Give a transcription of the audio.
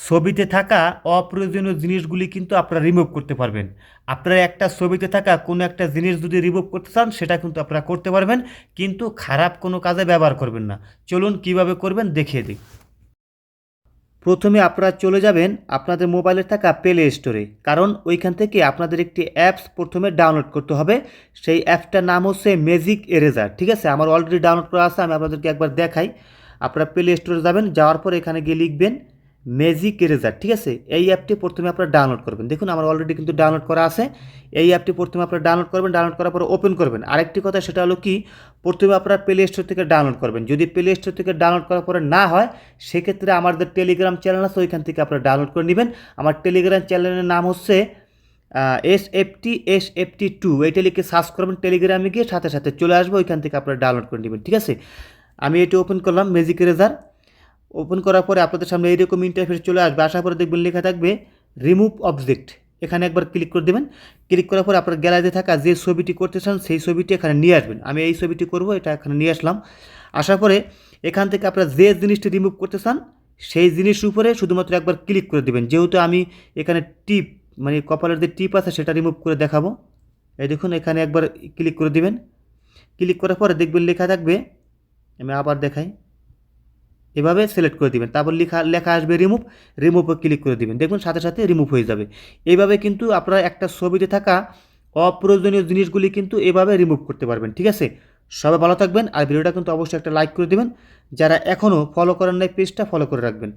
ছবিতে থাকা অপ্রয়োজনীয় জিনিসগুলি কিন্তু আপনারা রিমুভ করতে পারবেন। আপনারা একটা ছবিতে থাকা কোনো একটা জিনিস যদি রিমুভ করতে চান সেটা কিন্তু আপনারা করতে পারবেন, কিন্তু খারাপ কোনো কাজে ব্যবহার করবেন না। চলুন কিভাবে করবেন দেখিয়ে দিই। প্রথমে আপনারা চলে যাবেন আপনাদের মোবাইলে থাকা প্লে স্টোরে, কারণ ওইখান থেকে আপনাদের একটি অ্যাপস প্রথমে ডাউনলোড করতে হবে। সেই অ্যাপসটার নাম হচ্ছে ম্যাজিক এরেজার। ঠিক আছে, আমার অলরেডি ডাউনলোড করা আছে, আমি আপনাদেরকে একবার দেখাই। আপনারা প্লে স্টোরে যাবেন, যাওয়ার পর এখানে গিয়ে লিখবেন ম্যাজিক এরেজার। ঠিক আছে, এই অ্যাপটি প্রথমে আপনারা ডাউনলোড করবেন। দেখুন আমার অলরেডি কিন্তু ডাউনলোড করা আছে। এই অ্যাপটি প্রথমে আপনারা ডাউনলোড করবেন, ডাউনলোড করার পর ওপেন করবেন। আরেকটি কথা সেটা হলো কি, প্রথমে আপনারা প্লে স্টোর থেকে ডাউনলোড করবেন। যদি প্লে স্টোর থেকে ডাউনলোড করার পরে না হয়, সেক্ষেত্রে আমাদের টেলিগ্রাম চ্যানেল আছে, ওইখান থেকে আপনারা ডাউনলোড করে নেবেন। আমার টেলিগ্রাম চ্যানেলের নাম হচ্ছে SFT2। এইটা লিখে সার্চ করবেন, টেলিগ্রামে গিয়ে সাথে সাথে চলে আসবে, ওইখান থেকে আপনারা ডাউনলোড করে নেবেন। ঠিক আছে, আমি এটি ওপেন করলাম ম্যাজিক এরেজার। ওপেন করার পরে আপনাদের সামনে এইরকম ইন্টারফেস চলে আসবে। আসার পরে দেখবেন লেখা থাকবে রিমুভ অবজেক্ট। এখানে একবার ক্লিক করে দেবেন। ক্লিক করার পরে আপনার গ্যালারিতে থাকা যে ছবিটি করতে চান সেই ছবিটি এখানে নিয়ে আসবেন। আমি এই ছবিটি করব, এটা এখানে নিয়ে আসলাম। আসার পরে এখান থেকে আপনারা যে জিনিসটি রিমুভ করতে চান সেই জিনিসের উপরে শুধুমাত্র একবার ক্লিক করে দেবেন। যেহেতু আমি এখানে টিপ মানে কপালের যে টিপ আছে সেটা রিমুভ করে দেখাবো। এই দেখুন এখানে একবার ক্লিক করে দিবেন। ক্লিক করার পরে দেখবেন লেখা থাকবে, আমি আবার দেখাই, এভাবে সিলেক্ট করে দিবেন। তারপর লেখা আসবে রিমুভ, রিমুভে ক্লিক করে দিবেন। দেখুন সাথে সাথে রিমুভ হয়ে যাবে। এইভাবে কিন্তু আপনারা একটা ছবিতে থাকা অপ্রয়োজনীয় জিনিসগুলি কিন্তু এভাবে রিমুভ করতে পারবেন। ঠিক আছে, সবাই ভালো থাকবেন। আর ভিডিওটা কিন্তু অবশ্যই একটা লাইক করে দেবেন। যারা এখনও ফলো করেন নাই পেজটা ফলো করে রাখবেন।